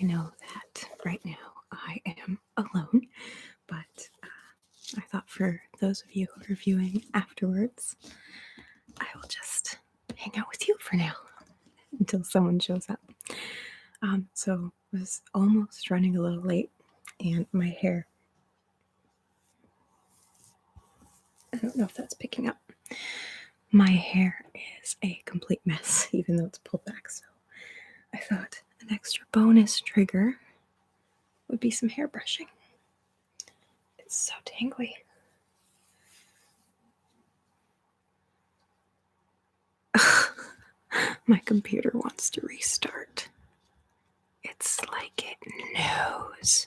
I know that right now I am alone, but I thought for those of you who are viewing afterwards, I will just hang out with you for now until someone shows up. So I was almost running a little late, and my hair, I don't know if that's picking up. My hair is a complete mess, even though it's pulled back. So I thought an extra bonus trigger would be some hair brushing. It's so tangly. My computer wants to restart. It's like it knows.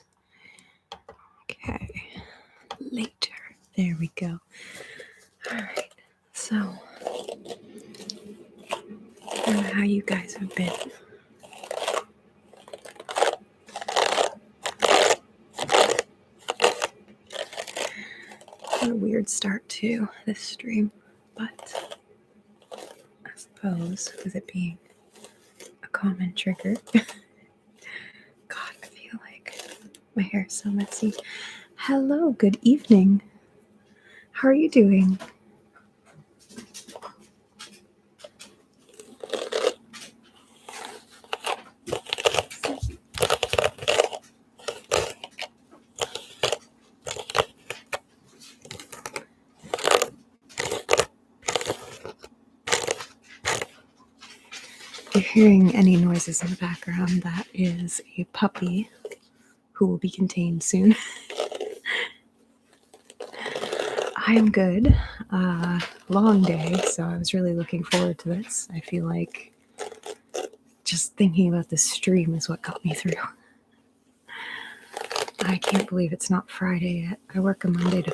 Okay, later. There we go. All right, so I don't know how you guys have been. What a weird start to this stream, but I suppose with it being a common trigger. God, I feel like my hair is so messy. Hello, good evening. How are you doing? If you're hearing any noises in the background, that is a puppy who will be contained soon. I am good. Long day, so I was really looking forward to this. I feel like just thinking about this stream is what got me through. I can't believe it's not Friday yet. I work a Monday to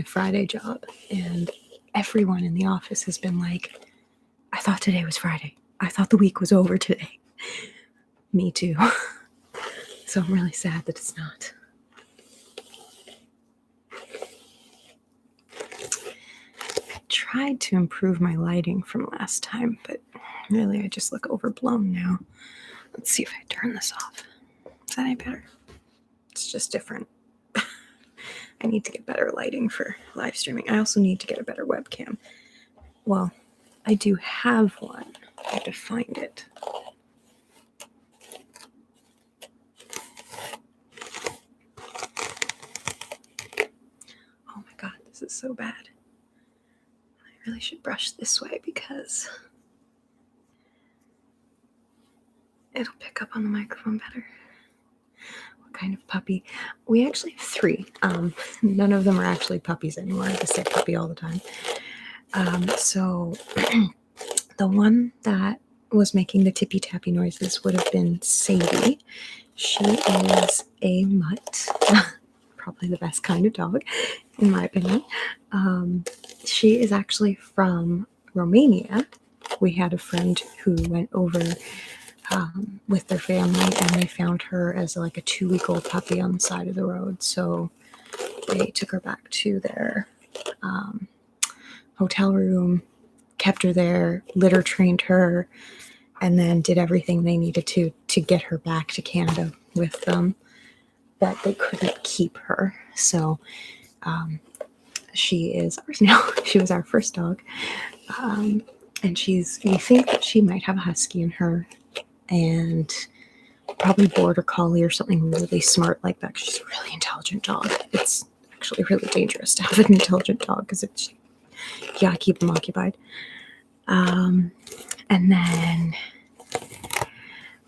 Friday job, and everyone in the office has been like, I thought today was Friday. I thought the week was over today. Me too. So I'm really sad that it's not. I tried to improve my lighting from last time, but really I just look overblown now. Let's see if I turn this off. Is that any better? It's just different. I need to get better lighting for live streaming. I also need to get a better webcam. Well, I do have one. I have to find it. Oh my God, this is so bad. I really should brush this way because it'll pick up on the microphone better. What kind of puppy? We actually have 3. None of them are actually puppies anymore. I just say puppy all the time. So the one that was making the tippy-tappy noises would have been Sadie. She is a mutt. Probably the best kind of dog, in my opinion. She is actually from Romania. We had a friend who went over with their family, and they found her as like a 2-week-old puppy on the side of the road. So they took her back to their hotel room, kept her there, litter trained her, and then did everything they needed to get her back to Canada with them. But they couldn't keep her. So she is ours now. She was our first dog. And we think that she might have a husky in her, and probably border collie or something really smart like that. She's a really intelligent dog. It's actually really dangerous to have an intelligent dog because you gotta keep them occupied. And then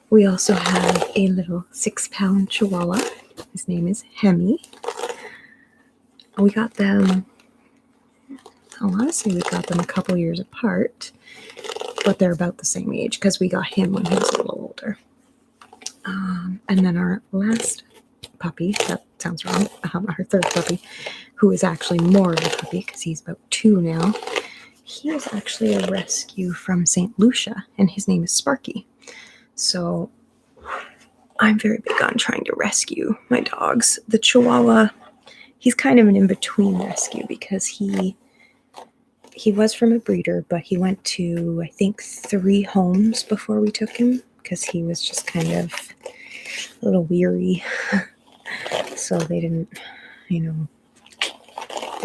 we also have a little 6-pound Chihuahua. His name is Hemi. We got them, I want to say we got them a couple years apart, but they're about the same age because we got him when he was a little older. And then our last puppy, that sounds wrong, our third puppy, who is actually more of a puppy because he's about 2 now. He is actually a rescue from St. Lucia, and his name is Sparky. So I'm very big on trying to rescue my dogs. The Chihuahua, he's kind of an in-between rescue because he was from a breeder, but he went to, I think, 3 homes before we took him because he was just kind of a little weary. So they didn't, they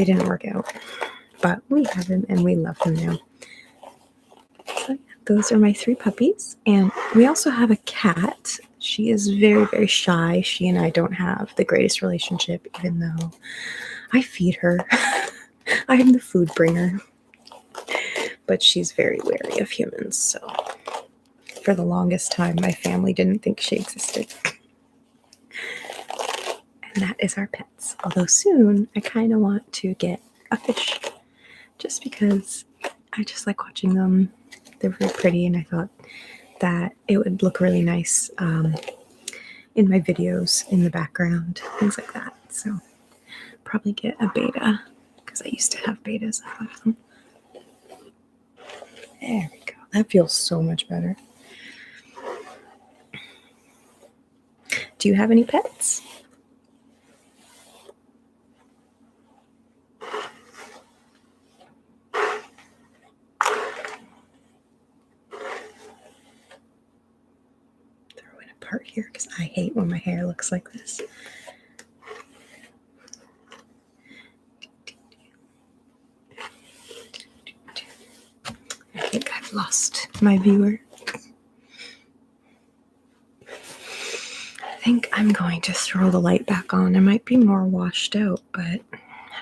didn't work out. But we have him and we love him now. So those are my 3 puppies. And we also have a cat. She is very, very shy. She and I don't have the greatest relationship, even though I feed her. I am the food bringer. But she's very wary of humans. So for the longest time, my family didn't think she existed. And that is our pets. Although soon, I kind of want to get a fish. Just because I just like watching them. They're very pretty, and I thought that it would look really nice in my videos, in the background, things like that. So probably get a beta, because I used to have betas. I love them. There we go. That feels so much better. Do you have any pets? Throw it apart here because I hate when my hair looks like this. I think I've lost my viewer. I think I'm going to throw the light back on. It might be more washed out, but I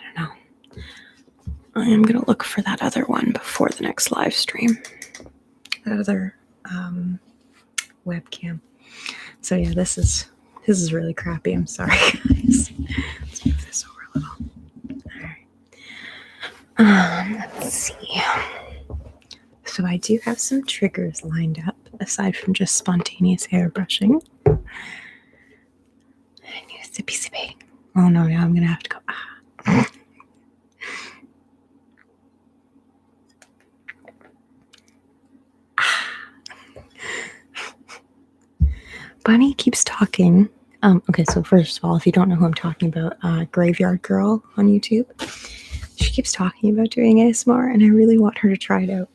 don't know. I am going to look for that other one before the next live stream. That other webcam. So yeah, this is really crappy. I'm sorry, guys. Let's move this over a little. All right. Let's see. So I do have some triggers lined up, aside from just spontaneous hair brushing. I need a sippy sippy. Oh no, now I'm gonna have to go. Bunny keeps talking. Okay, so first of all, if you don't know who I'm talking about, Graveyard Girl on YouTube, she keeps talking about doing ASMR, and I really want her to try it out.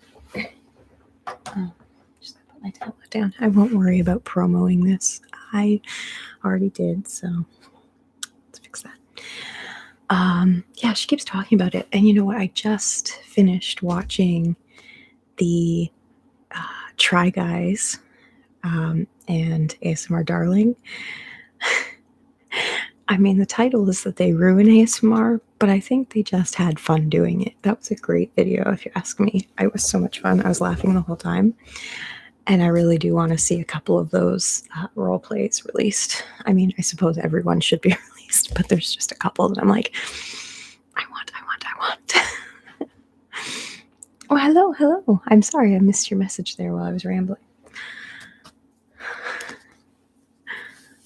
Just put my tablet down. I won't worry about promoting this. I already did, so let's fix that. Yeah, she keeps talking about it, and you know what? I just finished watching the Try Guys and ASMR Darling. I mean, the title is that they ruin ASMR, but I think they just had fun doing it. That was a great video, if you ask me. It was so much fun. I was laughing the whole time. And I really do want to see a couple of those role plays released. I mean, I suppose everyone should be released, but there's just a couple that I'm like, I want. Oh, hello. I'm sorry, I missed your message there while I was rambling.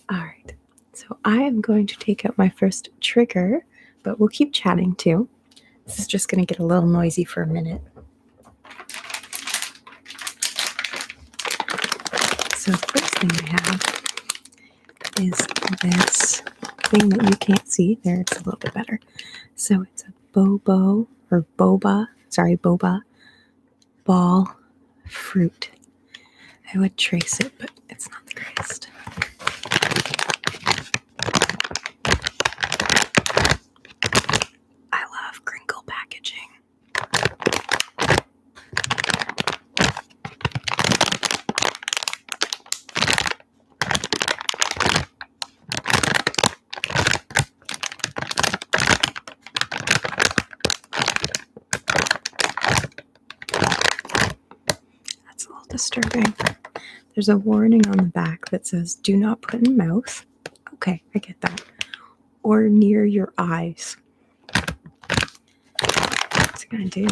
All right, so I am going to take out my first trigger, but we'll keep chatting too. This is just going to get a little noisy for a minute. So the first thing I have is this thing that you can't see. There, it's a little bit better. So it's a boba ball fruit. I would trace it, but it's not the greatest. I love crinkle packaging. That's a little disturbing. There's a warning on the back that says, do not put in mouth. Okay, I get that. Or near your eyes. What's it gonna do?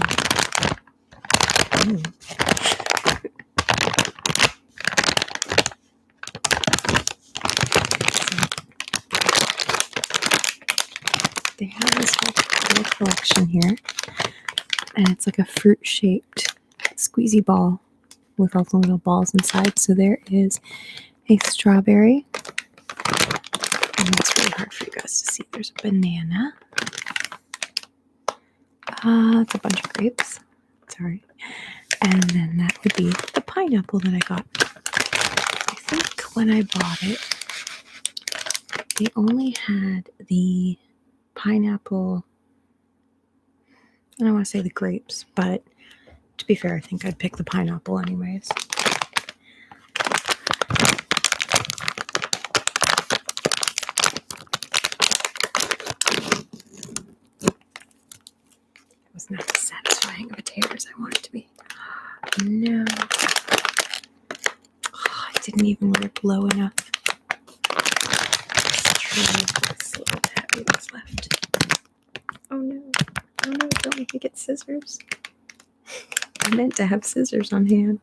They have this whole collection here, and it's like a fruit-shaped squeezy ball with all the little balls inside. So there is a strawberry, and it's really hard for you guys to see. There's a banana. It's a bunch of grapes. Sorry. And then that would be the pineapple that I got. think when I bought it, they only had the pineapple. I don't want to say the grapes, but to be fair, I think I'd pick the pineapple anyways. It was not as satisfying of a tear as I want it to be. No. Oh, I didn't even rip low enough. It's a little heavy what's left. Oh no. Oh no, don't make me get scissors. I meant to have scissors on hand.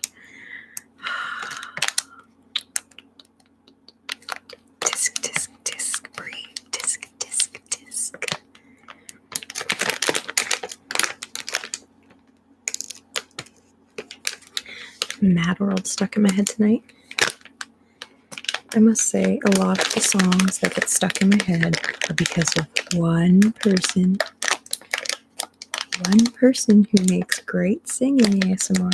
Disc, disc, disc, breathe. Disc, disc, disc. Mad World stuck in my head tonight. I must say, a lot of the songs that get stuck in my head are because of one person. One person who makes great singing ASMR.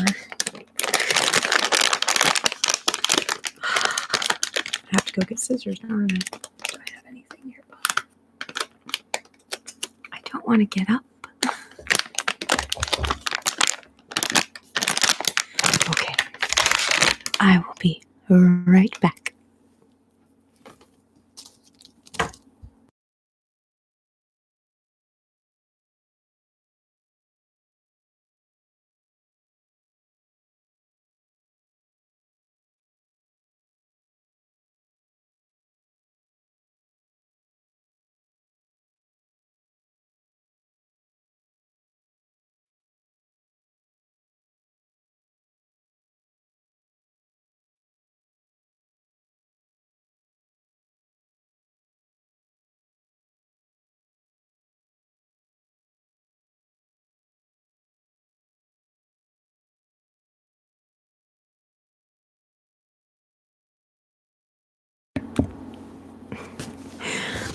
I have to go get scissors now, don't I? Do I have anything nearby? I don't want to get up. Okay. I will be right back.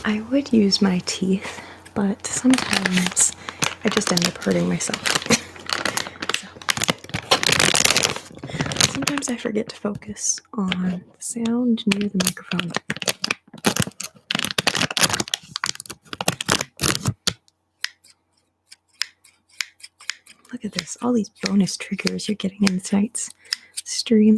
I would use my teeth, but sometimes I just end up hurting myself. So, sometimes I forget to focus on the sound near the microphone. Look at this, all these bonus triggers you're getting in tonight's stream.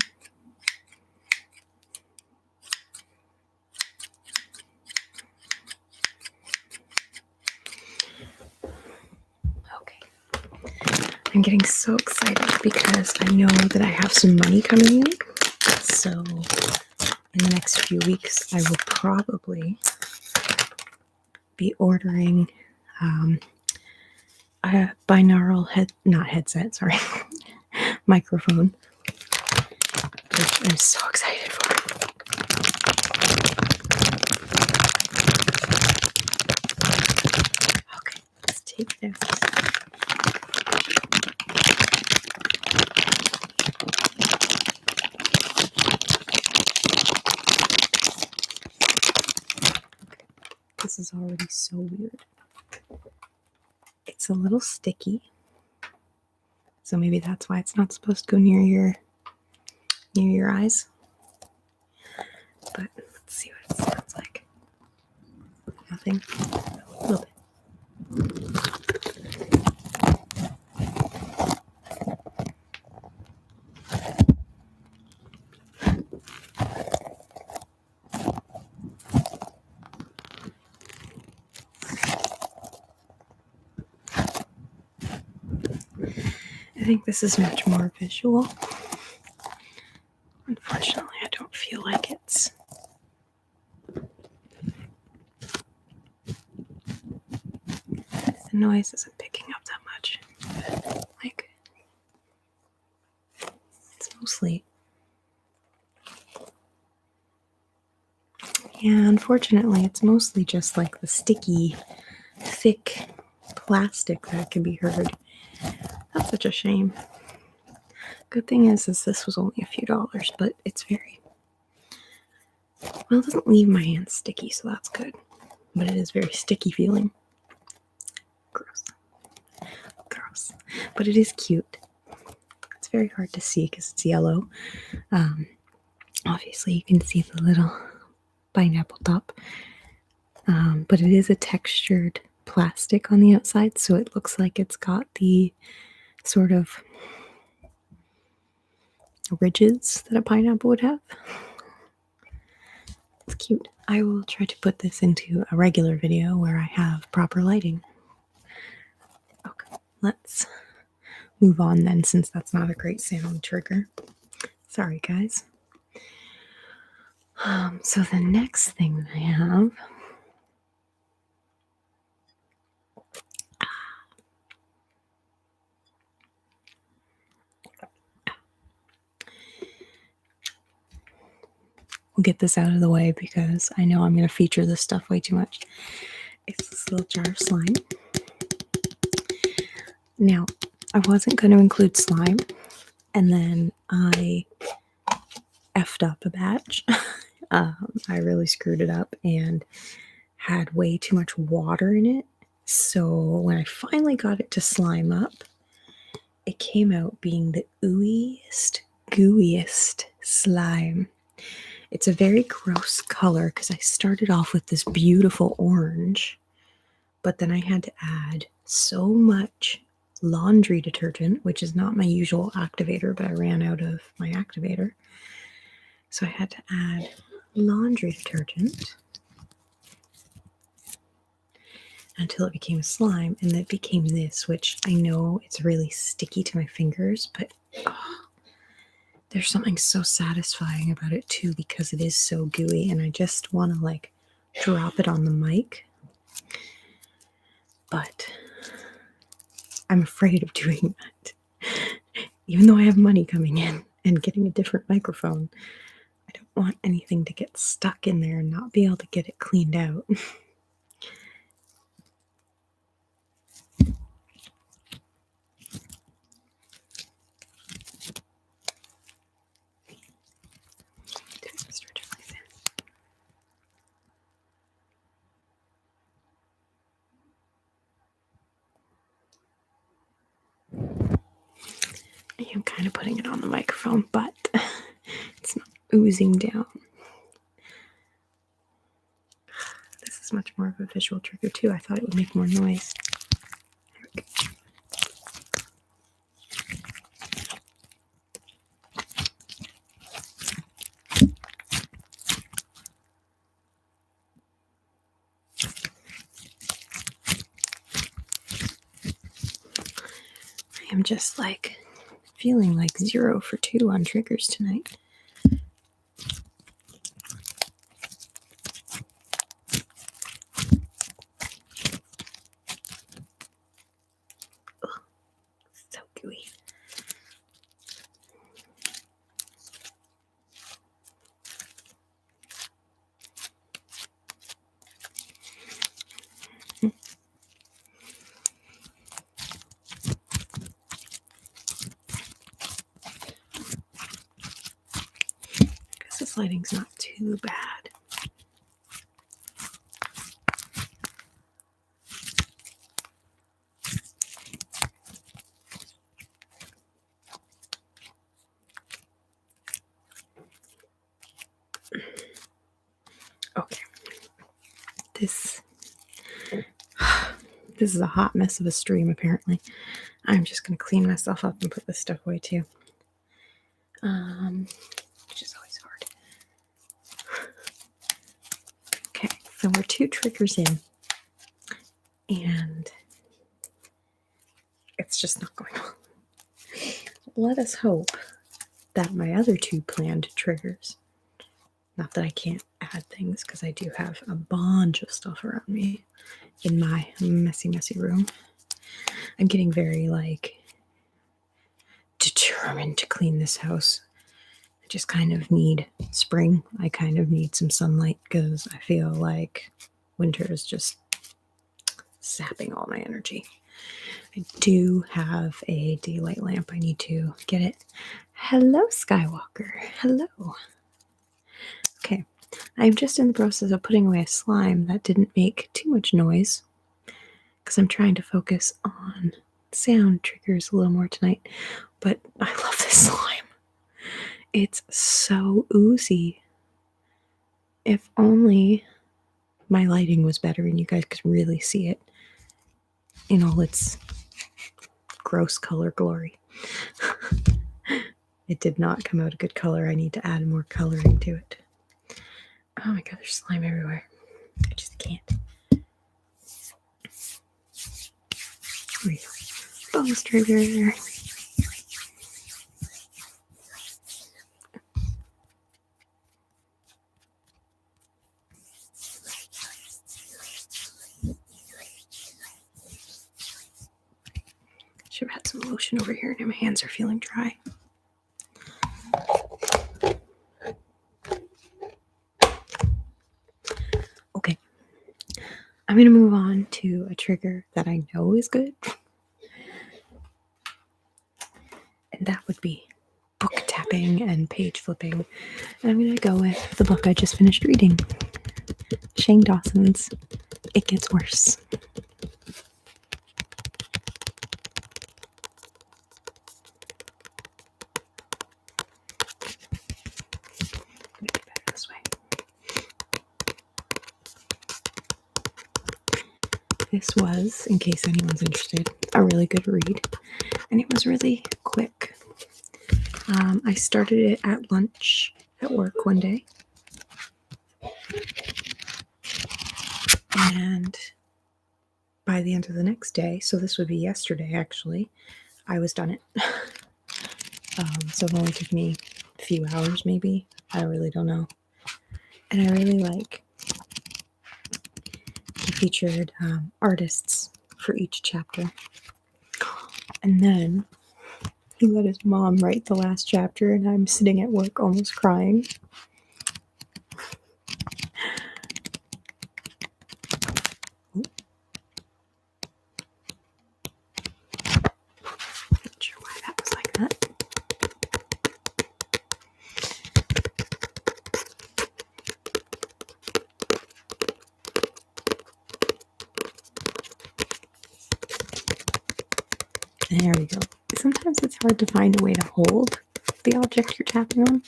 I'm getting so excited because I know that I have some money coming in. So in the next few weeks, I will probably be ordering a binaural microphone, which I'm so excited for. Okay, let's take this. This is already so weird. It's a little sticky. So maybe that's why it's not supposed to go near your eyes. But let's see what it sounds like. Nothing. A little bit. I think this is much more visual. Unfortunately, I don't feel like it's the noise isn't picking up that much. Like, it's mostly, yeah, unfortunately, it's mostly just like the sticky, thick plastic that can be heard. That's such a shame. Good thing is this was only a few dollars, but it's very, well, it doesn't leave my hands sticky, so that's good. But it is very sticky feeling. Gross. Gross. But it is cute. It's very hard to see because it's yellow. Obviously, you can see the little pineapple top, but it is a textured plastic on the outside, so it looks like it's got the sort of ridges that a pineapple would have. It's cute. I will try to put this into a regular video where I have proper lighting. Okay, let's move on then, since that's not a great sound trigger. Sorry, guys. So the next thing that I have we'll get this out of the way because I know I'm going to feature this stuff way too much. It's this little jar of slime. Now, I wasn't going to include slime, and then I effed up a batch. I really screwed it up and had way too much water in it. So when I finally got it to slime up, it came out being the ooeyest, gooeyest slime. It's a very gross color because I started off with this beautiful orange, but then I had to add so much laundry detergent, which is not my usual activator, but I ran out of my activator. So I had to add laundry detergent until it became slime, and then it became this, which I know it's really sticky to my fingers, but there's something so satisfying about it too because it is so gooey, and I just want to like drop it on the mic. But I'm afraid of doing that. Even though I have money coming in and getting a different microphone, I don't want anything to get stuck in there and not be able to get it cleaned out. I am kind of putting it on the microphone, but it's not oozing down. This is much more of a visual trigger too. I thought it would make more noise. There we go. I am just like feeling like 0 for 2 on triggers tonight. Ugh, so gooey. This lighting's not too bad. Okay. This is a hot mess of a stream, apparently. I'm just going to clean myself up and put this stuff away, too. Which is always hard. Okay, so we're 2 triggers in. And it's just not going on. Let us hope that my other 2 planned triggers, not that I can't add things because I do have a bunch of stuff around me in my messy, messy room. I'm getting very like determined to clean this house. I just kind of need spring. I kind of need some sunlight because I feel like winter is just sapping all my energy. I do have a daylight lamp. I need to get it. Hello, Skywalker. Hello. Okay, I'm just in the process of putting away a slime that didn't make too much noise because I'm trying to focus on sound triggers a little more tonight. But I love this slime. It's so oozy. If only my lighting was better and you guys could really see it in all its gross color glory. It did not come out a good color. I need to add more coloring to it. Oh my god, there's slime everywhere. I just can't. Bonus trigger. Should have had some lotion over here. Now my hands are feeling dry. Okay. I'm going to move on to a trigger that I know is good. And that would be book tapping and page flipping. And I'm going to go with the book I just finished reading. Shane Dawson's It Gets Worse. This way. This was, in case anyone's interested, a really good read. And it was really quick. I started it at lunch at work one day. And by the end of the next day, so this would be yesterday actually, I was done it. So it only took me a few hours maybe. I really don't know. And I really like he featured artists for each chapter. And then he let his mom write the last chapter, and I'm sitting at work almost crying. Not sure why that was like that. There we go. Sometimes it's hard to find a way to hold the object you're tapping on.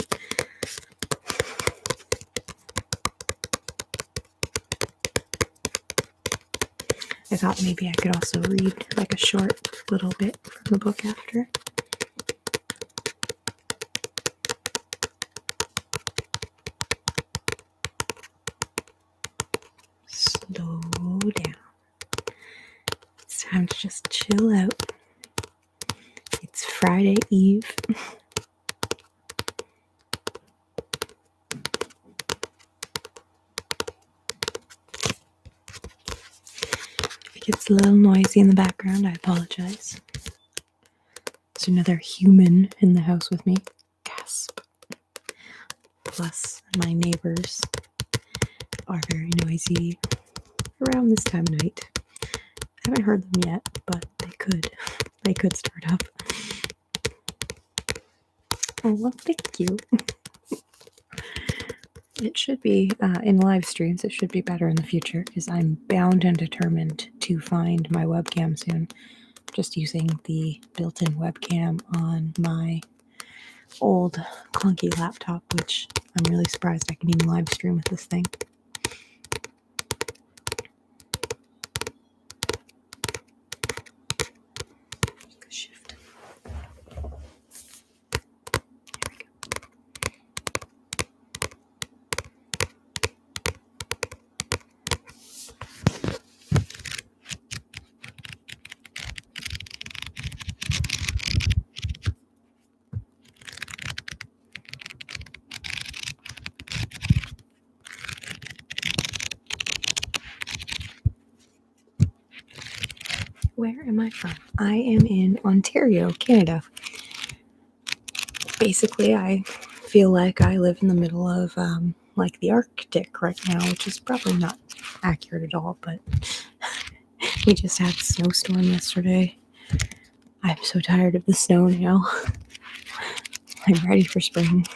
I thought maybe I could also read like a short little bit from the book after. Slow down. It's time to just chill out. It's Friday Eve. If it gets a little noisy in the background, I apologize. There's another human in the house with me. Gasp. Plus, my neighbors are very noisy around this time of night. I haven't heard them yet, but they could. They could start up. Oh, well, thank you. It should be, in live streams, it should be better in the future, because I'm bound and determined to find my webcam soon. Just using the built-in webcam on my old clunky laptop, which I'm really surprised I can even live stream with this thing. Shift. There we go. Where am I from? I am in Ontario, Canada. Basically, I feel like I live in the middle of like the Arctic right now, which is probably not accurate at all, but we just had a snowstorm yesterday. I'm so tired of the snow now. I'm ready for spring.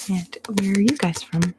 And where are you guys from?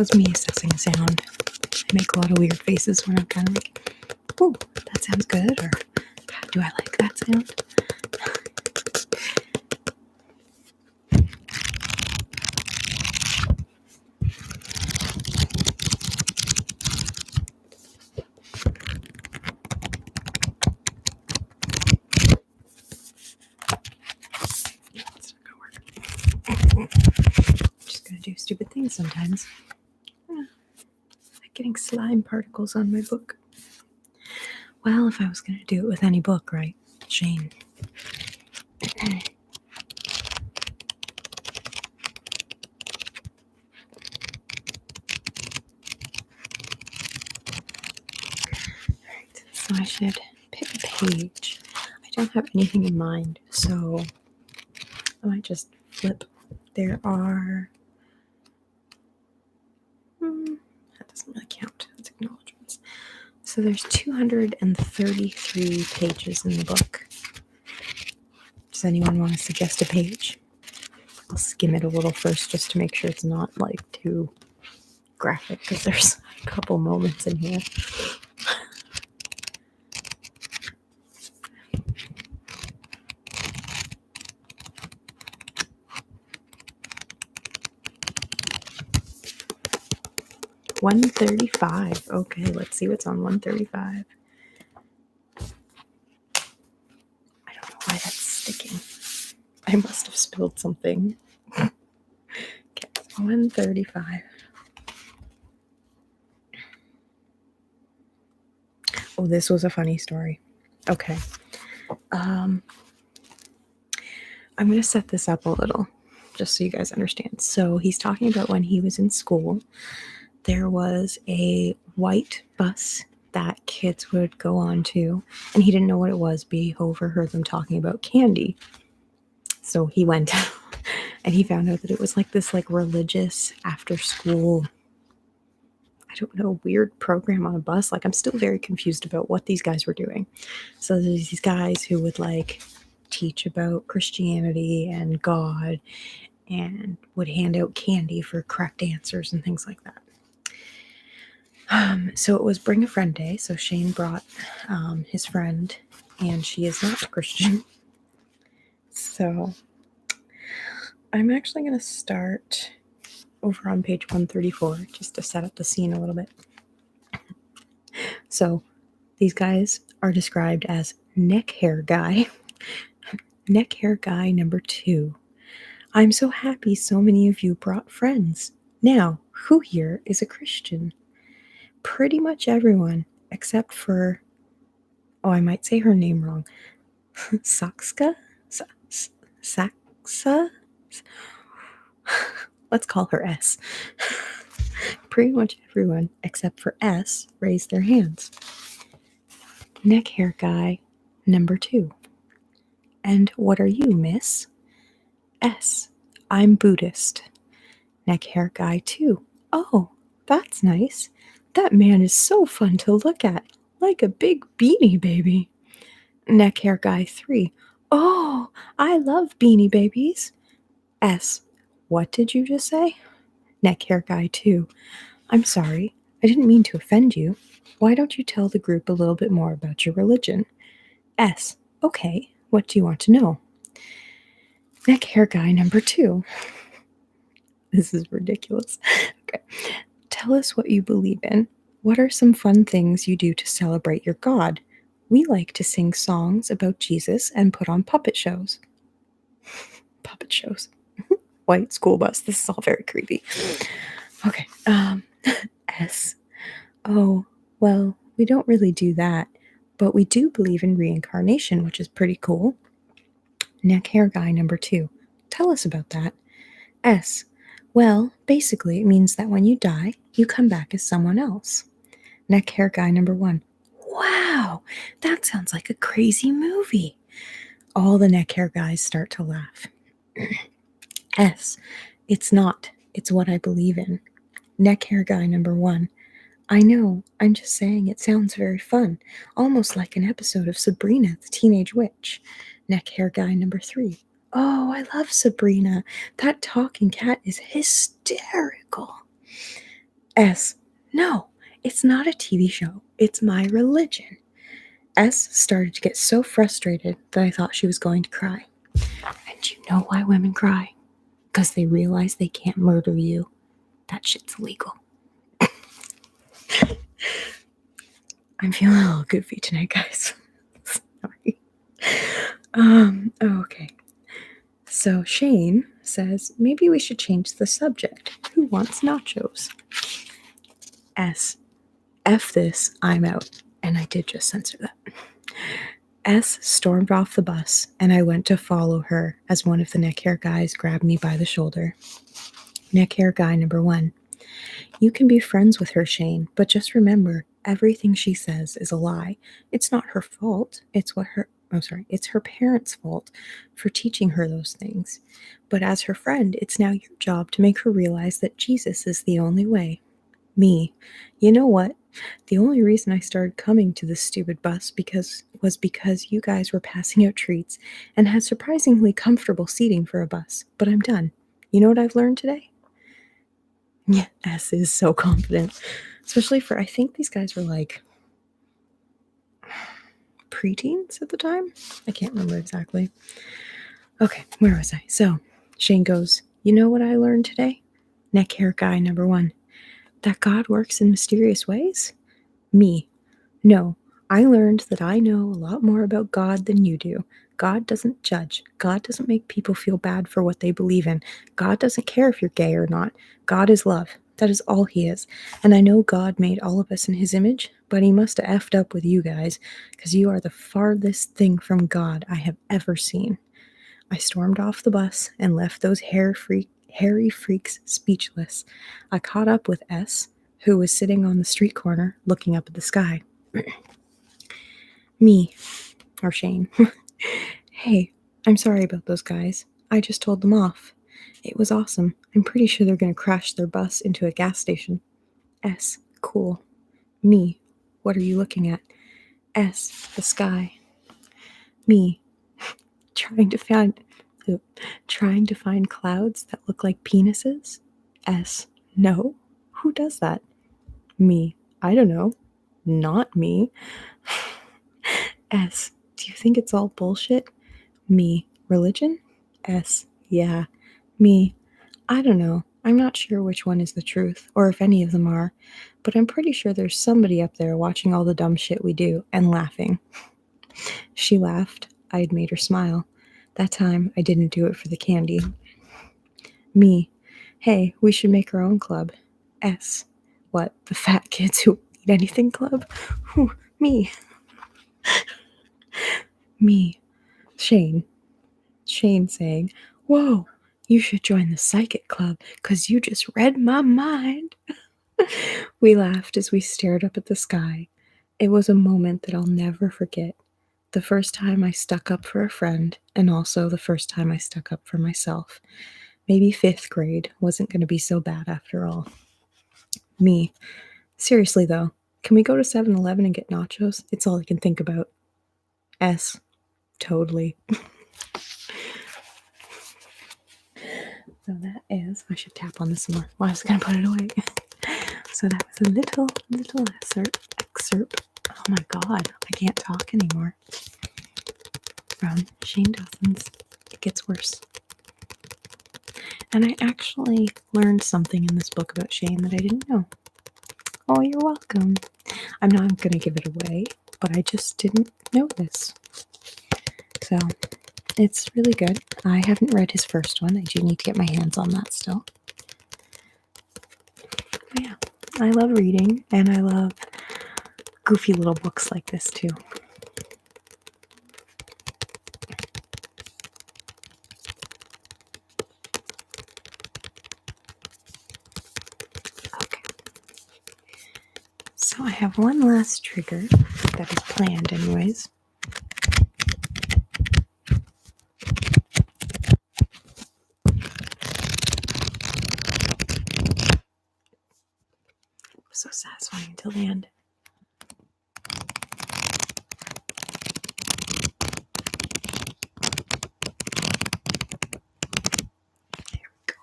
was me assessing sound. I make a lot of weird faces when I'm kind of like, oh, that sounds good, or do I like that sound? That's not gonna work. I'm just gonna do stupid things sometimes. Like getting slime particles on my book. Well, if I was gonna do it with any book, right? Shane. Alright, so I should pick a page. I don't have anything in mind, so I might just flip. There are... that doesn't really count. That's acknowledgements. So there's 233 pages in the book. Does anyone want to suggest a page? I'll skim it a little first just to make sure it's not like too graphic, because there's a couple moments in here. $135. Okay, let's see what's on 135. I don't know why that's sticking. I must have spilled something. Okay, 135. Oh, this was a funny story. Okay. I'm going to set this up a little just so you guys understand. So he's talking about when he was in school, there was a white bus that kids would go on to, and he didn't know what it was, but he overheard them talking about candy. So he went and he found out that it was like this like religious after school, I don't know, weird program on a bus. Like, I'm still very confused about what these guys were doing. So there's these guys who would like teach about Christianity and God and would hand out candy for correct answers and things like that. So it was Bring a Friend Day. So Shane brought his friend, and she is not Christian. So I'm actually going to start over on page 134 just to set up the scene a little bit. So these guys are described as neck hair guy. Neck hair guy number 2. I'm so happy so many of you brought friends. Now, who here is a Christian? Pretty much everyone, except for, oh, I might say her name wrong. Saksa? Saksa? Let's call her S. Pretty much everyone, except for S, raised their hands. Neck hair guy, number 2. And what are you, miss? S. I'm Buddhist. Neck hair guy 2. Oh, that's nice. That man is so fun to look at, like a big beanie baby. Neck hair guy 3. Oh, I love beanie babies. S. What did you just say? Neck hair guy 2. I'm sorry, I didn't mean to offend you. Why don't you tell the group a little bit more about your religion? S. Okay, what do you want to know? Neck hair guy number 2. This is ridiculous. Okay. Tell us what you believe in. What are some fun things you do to celebrate your God? We like to sing songs about Jesus and put on puppet shows. Puppet shows. White school bus. This is all very creepy. Okay. S. Oh, well, we don't really do that, but we do believe in reincarnation, which is pretty cool. Neck hair guy number 2. Tell us about that. S. Well, basically, it means that when you die, you come back as someone else. Neck hair guy number 1. Wow, that sounds like a crazy movie. All the neck hair guys start to laugh. S. It's not. It's what I believe in. Neck hair guy number 1. I know. I'm just saying it sounds very fun. Almost like an episode of Sabrina the Teenage Witch. Neck hair guy number 3. Oh, I love Sabrina. That talking cat is hysterical. S. No, it's not a TV show. It's my religion. S started to get so frustrated that I thought she was going to cry. And you know why women cry? Because they realize they can't murder you. That shit's illegal. I'm feeling a little goofy tonight, guys. Sorry. Okay. So Shane says, maybe we should change the subject. Who wants nachos? S. F this, I'm out. And I did just censor that. S stormed off the bus, and I went to follow her as one of the neck hair guys grabbed me by the shoulder. Neck hair guy number 1. You can be friends with her, Shane, but just remember, everything she says is a lie. It's not her fault. It's her parents' fault for teaching her those things. But as her friend, it's now your job to make her realize that Jesus is the only way. Me. You know what? The only reason I started coming to this stupid bus was because you guys were passing out treats and had surprisingly comfortable seating for a bus. But I'm done. You know what I've learned today? Yeah, S is so confident. Especially for, I think these guys were like preteens at the time. I can't remember exactly. Okay, where was I? So, Shane goes, you know what I learned today? Neck hair guy number 1. That God works in mysterious ways? Me. No, I learned that I know a lot more about God than you do. God doesn't judge. God doesn't make people feel bad for what they believe in. God doesn't care if you're gay or not. God is love. That is all he is. And I know God made all of us in his image, but he must have effed up with you guys, because you are the farthest thing from God I have ever seen. I stormed off the bus and left those hairy freaks speechless. I caught up with S, who was sitting on the street corner looking up at the sky. Me, or Shane. Hey, I'm sorry about those guys. I just told them off. It was awesome. I'm pretty sure they're going to crash their bus into a gas station. S, cool. Me, what are you looking at? S, the sky. Me, trying to find clouds that look like penises? S, no. Who does that? Me, I don't know. Not me. S, do you think it's all bullshit? Me, religion? S, yeah. Me, I don't know. I'm not sure which one is the truth, or if any of them are, but I'm pretty sure there's somebody up there watching all the dumb shit we do and laughing. She laughed. I had made her smile. That time, I didn't do it for the candy. Me, hey, we should make our own club. S, what, the fat kids who eat anything club? Me. Me. Shane saying, whoa, you should join the psychic club because you just read my mind. We laughed as we stared up at the sky. It was a moment that I'll never forget. The first time I stuck up for a friend, and also the first time I stuck up for myself. Maybe 5th grade wasn't going to be so bad after all. Me. Seriously though, can we go to 7-Eleven and get nachos? It's all I can think about. S. Totally. So that is, I should tap on this some more. Well, I was going to put it away. So that was a little excerpt. Oh my god, I can't talk anymore. From Shane Dawson's It Gets Worse. And I actually learned something in this book about Shane that I didn't know. Oh, you're welcome. I'm not going to give it away, but I just didn't know this. So, it's really good. I haven't read his first one. I do need to get my hands on that still. But yeah, I love reading, and I love goofy little books like this too. Okay. So I have one last trigger that is planned anyways. So satisfying until the end. There we go.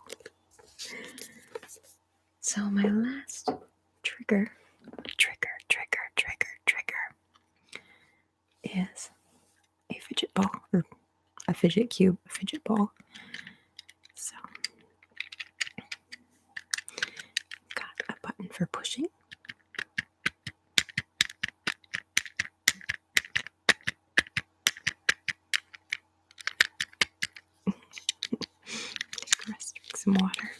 So my last trigger is a fidget ball, or a fidget cube, a fidget ball. So, got a button for pushing. Take a rest, drink some water.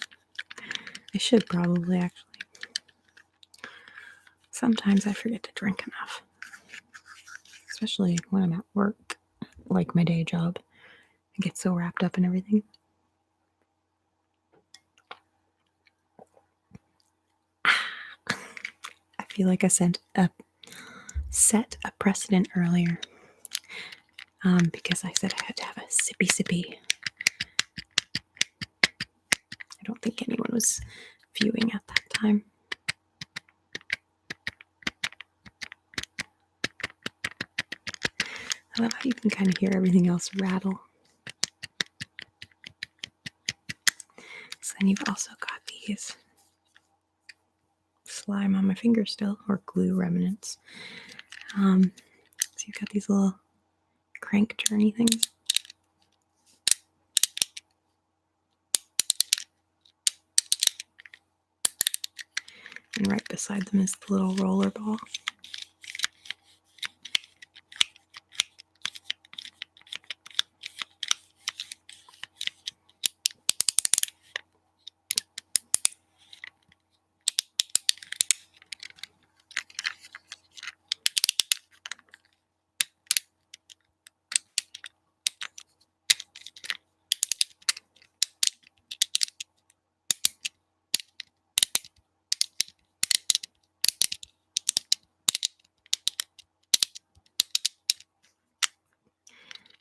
I should probably actually. Sometimes I forget to drink enough, especially when I'm at work, like my day job. I get so wrapped up in everything. I feel like I set a precedent earlier because I said I had to have a sippy. I don't think anyone was viewing at that time. I love how you can kind of hear everything else rattle. So then you've also got these slime on my finger still, or glue remnants. So you've got these little crank turny things. And right beside them is the little roller ball.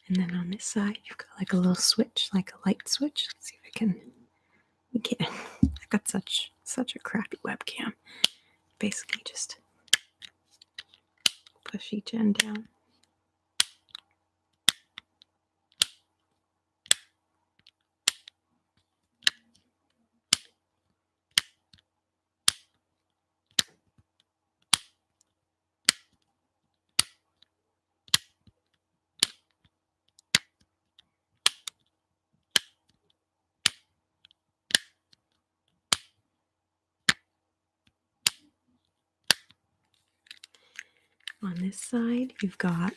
And then on this side, you've got like a little switch, like a light switch. Let's see if I can. You can't. I've got such a crappy webcam. Basically, just push each end down. On this side, you've got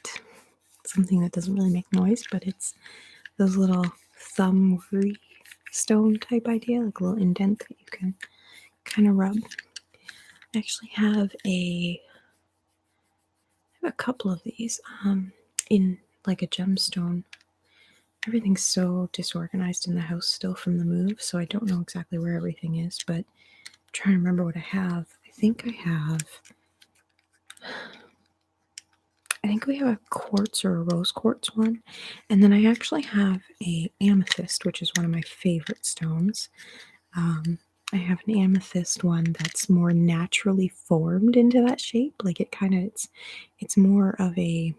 something that doesn't really make noise, but it's those little thumb stone type idea, like a little indent that you can kind of rub. I actually have a couple of these in like a gemstone. Everything's so disorganized in the house still from the move, so I don't know exactly where everything is, but I'm trying to remember what I have. I think we have a quartz or a rose quartz one. And then I actually have a amethyst, which is one of my favorite stones. I have an amethyst one that's more naturally formed into that shape. Like it's more of a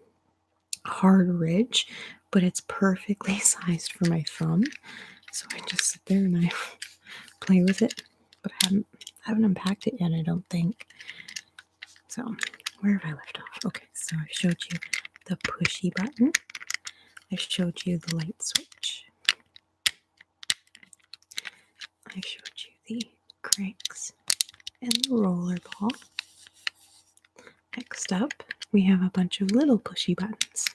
hard ridge, but it's perfectly sized for my thumb. So I just sit there and I play with it. But I haven't unpacked it yet, I don't think. So where have I left off? Okay, so I showed you the pushy button. I showed you the light switch. I showed you the cranks and the roller ball. Next up, we have a bunch of little pushy buttons.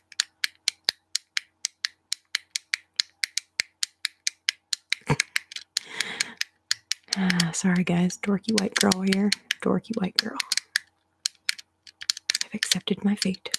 Sorry guys, dorky white girl here. Dorky white girl. I've accepted my fate.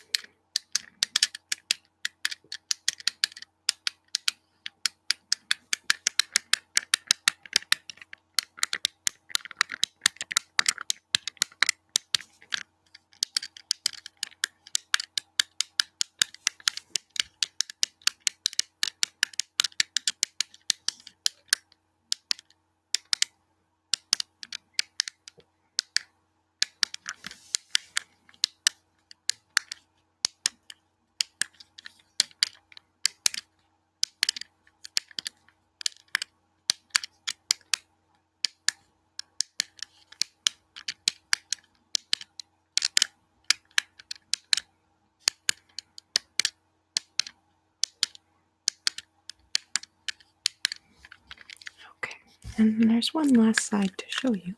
And there's one last side to show you,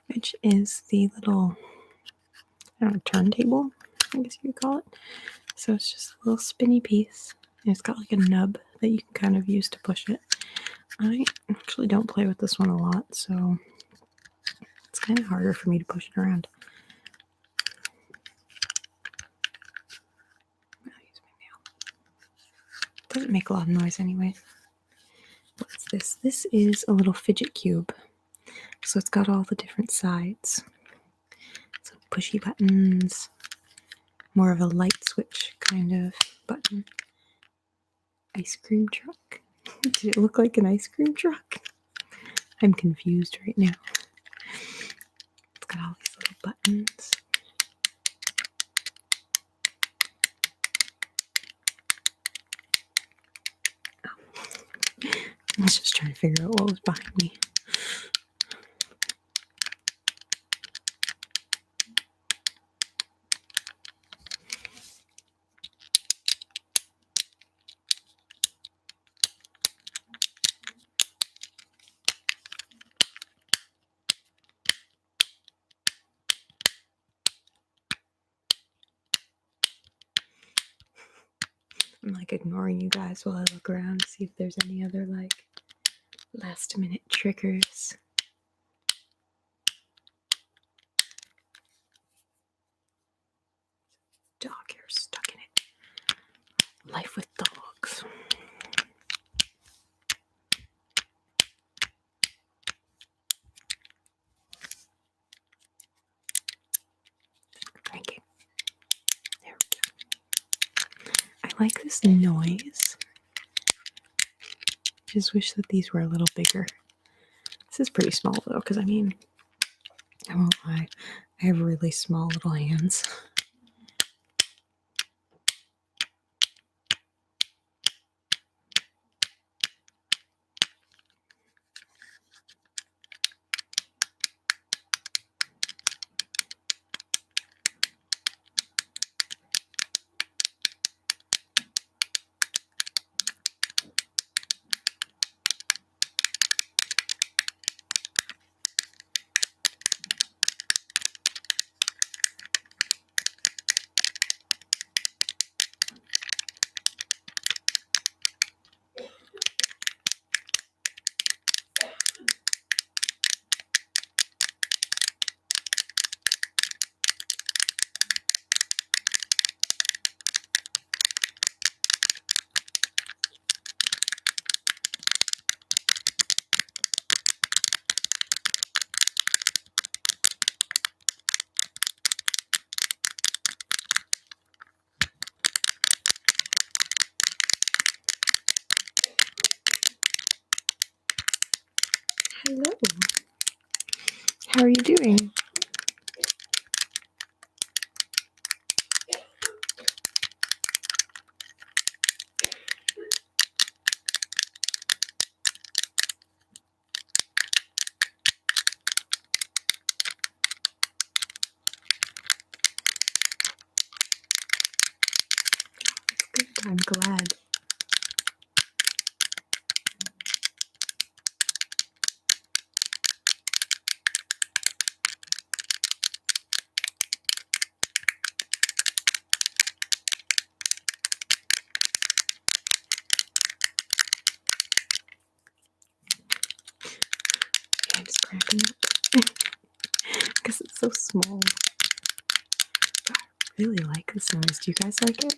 which is the little, I don't know, turntable, I guess you could call it. So it's just a little spinny piece, and it's got like a nub that you can kind of use to push it. I actually don't play with this one a lot, so it's kind of harder for me to push it around. I'll use my nail. It doesn't make a lot of noise anyway. What's this? This is a little fidget cube. So it's got all the different sides. So pushy buttons, more of a light switch kind of button. Ice cream truck. Did it look like an ice cream truck? I'm confused right now. It's got all these little buttons. Oh. I was just trying to figure out what was behind me. I'm like ignoring you guys while I look around to see if there's any other like last minute triggers. Dog hair stuck in it. Life with dogs. Cranky. There we go. I like this noise. Just wish that these were a little bigger. This is pretty small though, because I mean, I won't lie, I have really small little hands. Hello. How are you doing? Good. I'm glad. I'm just cracking up because it's so small. But I really like this noise. Do you guys like it?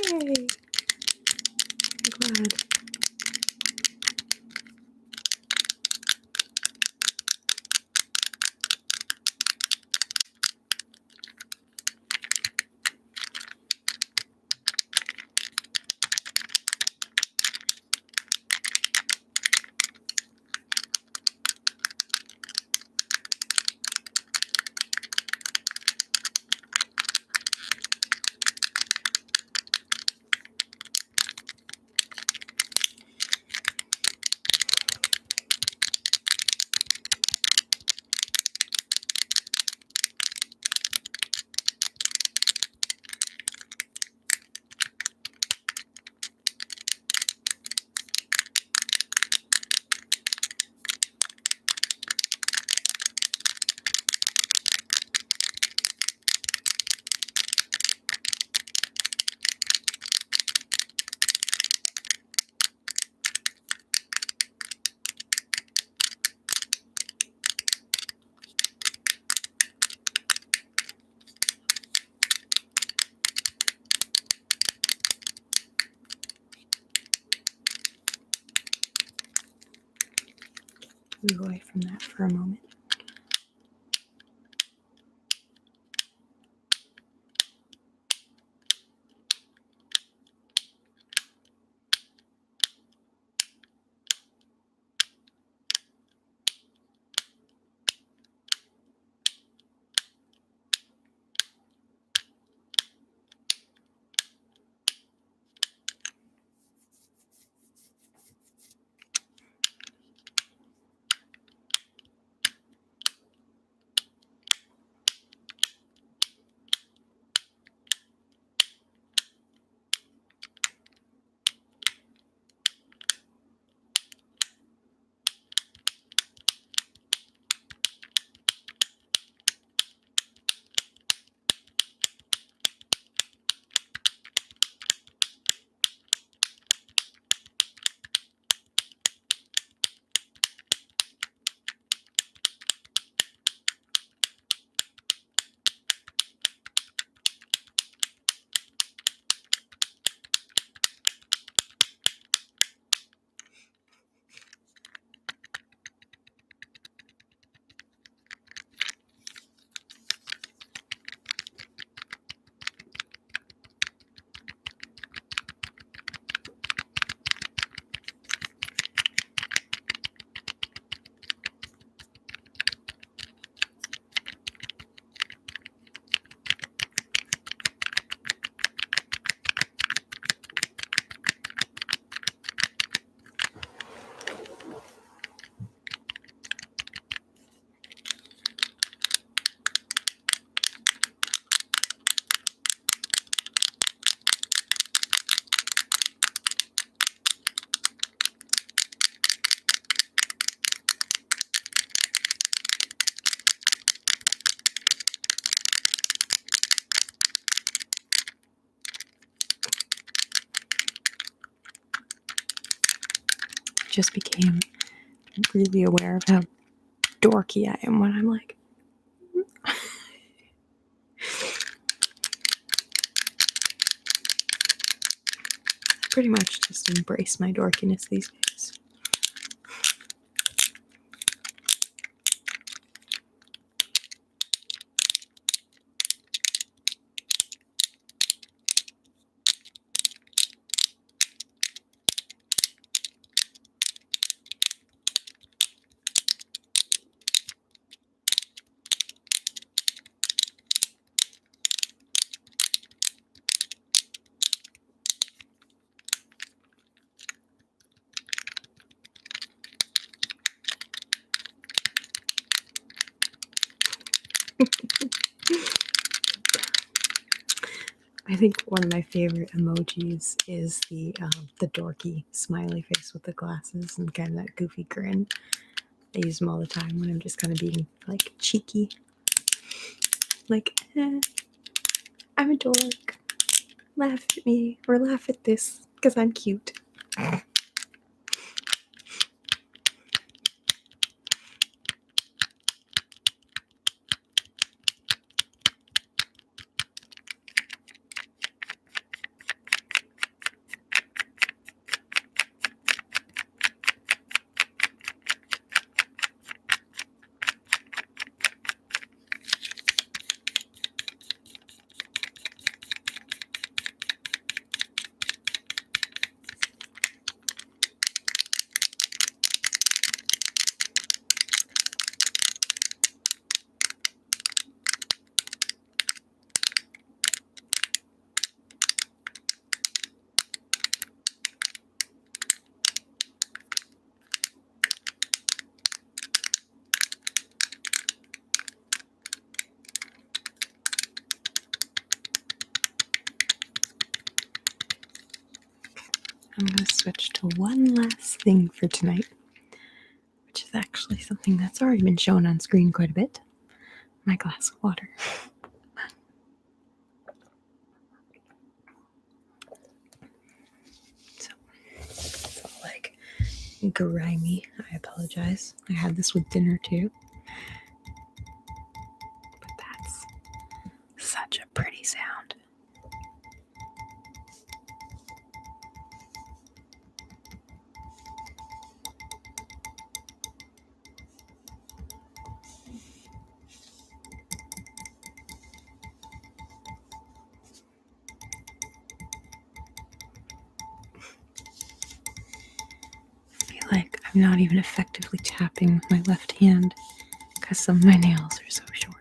Yay! I'm glad. move away from that for a moment. Just became really aware of how dorky I am when I'm like, pretty much just embrace my dorkiness these days. I think one of my favorite emojis is the dorky smiley face with the glasses and kind of that goofy grin. I use them all the time when I'm just kind of being like cheeky. Like, I'm a dork. Laugh at me or laugh at this because I'm cute. I'm going to switch to one last thing for tonight, which is actually something that's already been shown on screen quite a bit. My glass of water. So, it's all like grimy. I apologize. I had this with dinner too. But that's such a pretty sound. like I'm not even effectively tapping with my left hand because some of my nails are so short.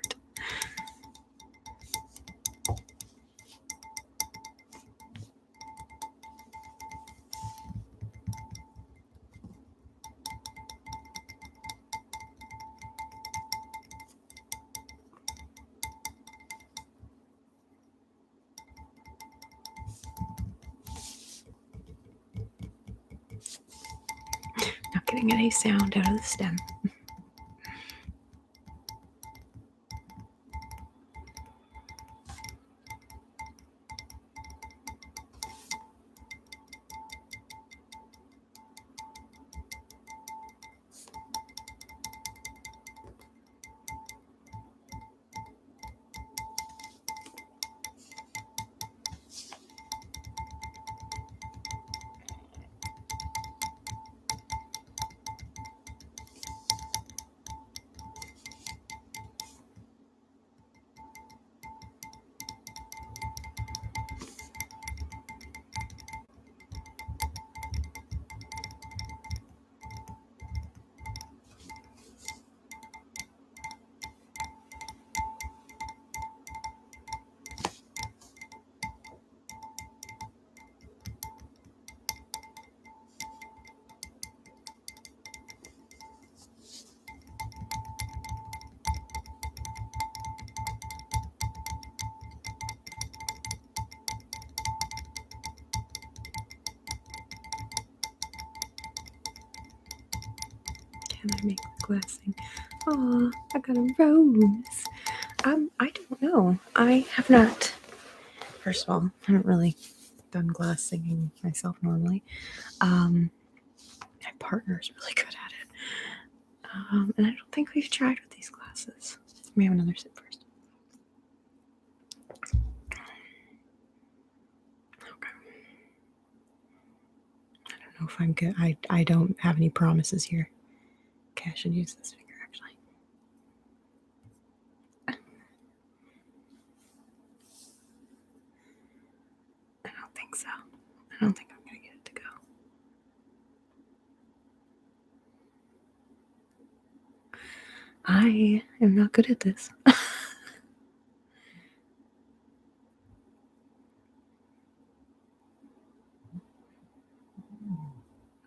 Not getting any sound out of the stem. Can I make the glassing? Aw, I got a rose. I don't know. I have not. First of all, I haven't really done glass singing myself normally. My partner is really good at it. And I don't think we've tried with these glasses. Let me have another sip first. Okay. I don't know if I'm good. I don't have any promises here. Okay, I should use this finger actually. I don't think so. I don't think I'm going to get it to go. I am not good at this.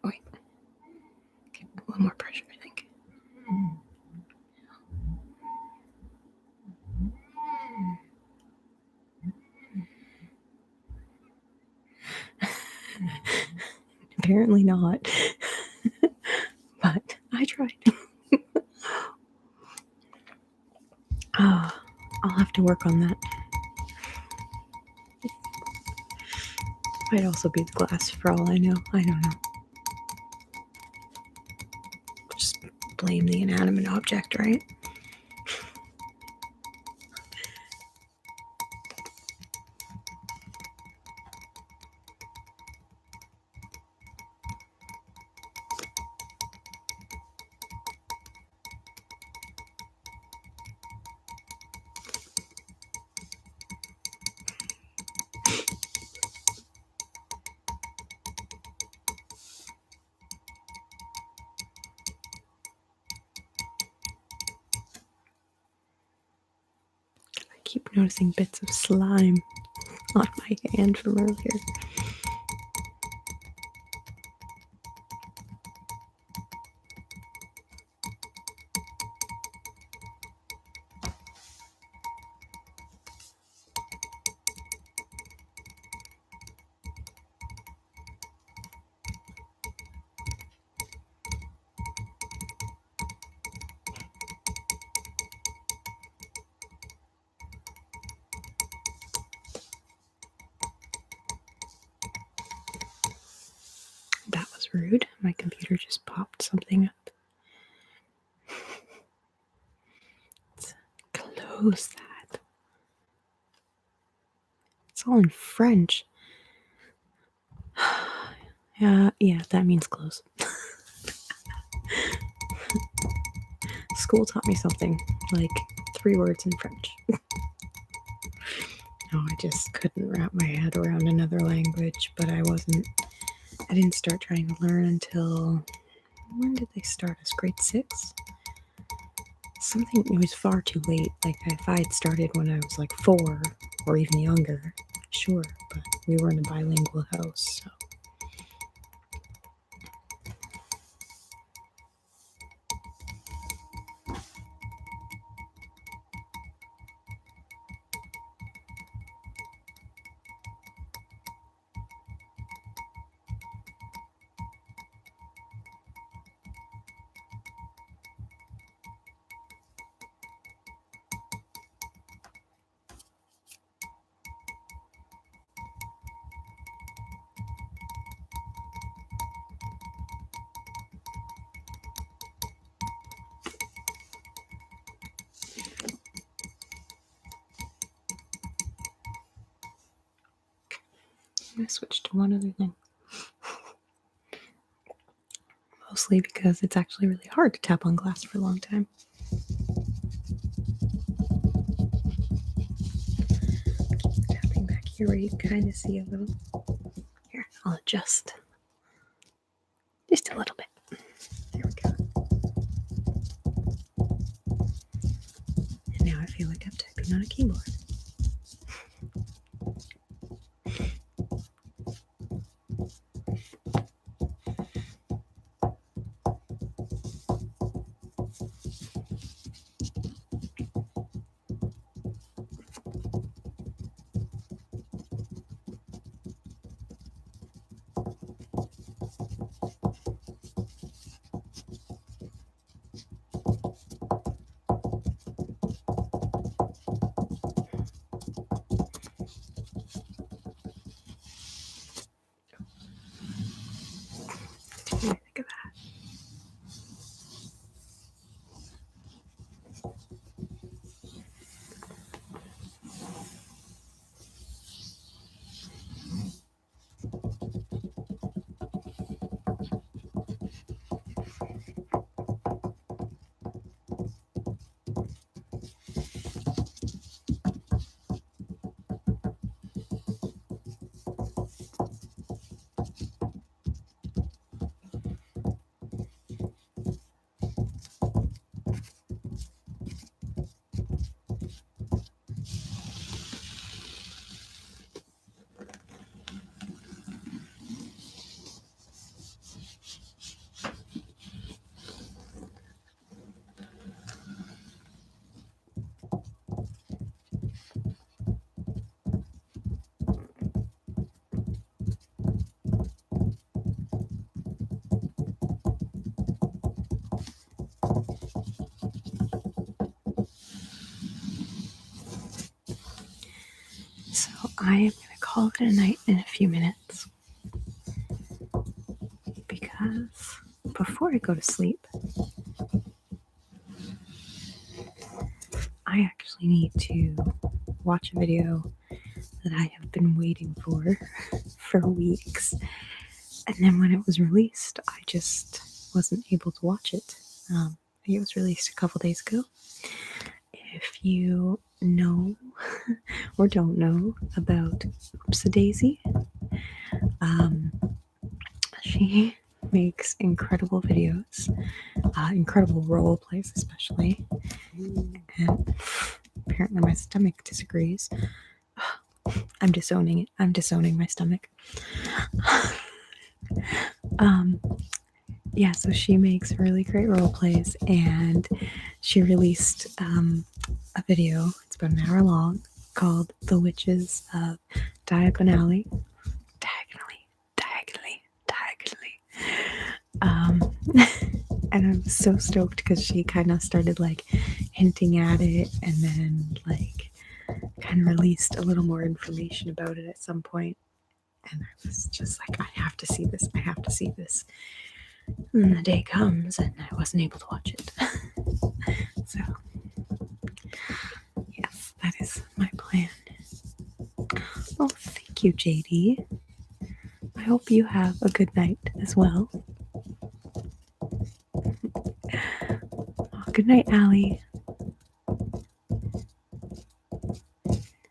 Wait. Okay, a little more pressure, I think. Apparently not. But I tried. I'll have to work on that. Might also be the glass for all I know. I don't know. Just blame the inanimate object, right? I keep noticing bits of slime on my hand from earlier. That was rude. My computer just popped something up. Let's close that. It's all in French. Yeah, that means close. School taught me something, like 3 words in French. No, I just couldn't wrap my head around another language, but I didn't start trying to learn until when did they start us? Grade 6? Something, it was far too late. Like, if I had started when I was like 4 or even younger, sure, but we were in a bilingual house, so. I'm going to switch to one other thing. Mostly because it's actually really hard to tap on glass for a long time. Keep tapping back here where you kind of see a little. Here, I'll adjust. Just a little bit. There we go. And now I feel like I'm typing on a keyboard. What do you think of that? So I am going to call it a night in a few minutes because before I go to sleep, I actually need to watch a video that I have been waiting for weeks. And then when it was released, I just wasn't able to watch it. I think it was released a couple days ago. If you know or don't know about Daisy, she makes incredible videos, incredible role plays especially, and apparently my stomach disagrees. I'm disowning it. I'm disowning my stomach. Yeah, so she makes really great role plays, and she released a video. It's about an hour long, called "The Witches of Diagonally." And I'm so stoked because she kind of started like hinting at it, and then like kind of released a little more information about it at some point. And I was just like, I have to see this. I have to see this. And the day comes, and I wasn't able to watch it. So, yes, that is my plan. Well, thank you, JD. I hope you have a good night as well. Oh, good night, Allie.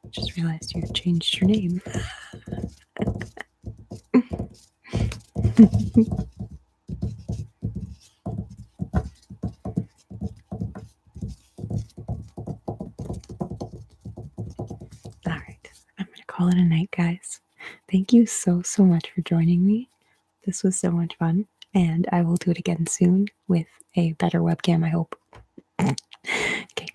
Just realized you changed your name. call it a night, guys. Thank you so, so much for joining me. This was so much fun, and I will do it again soon with a better webcam, I hope. Okay,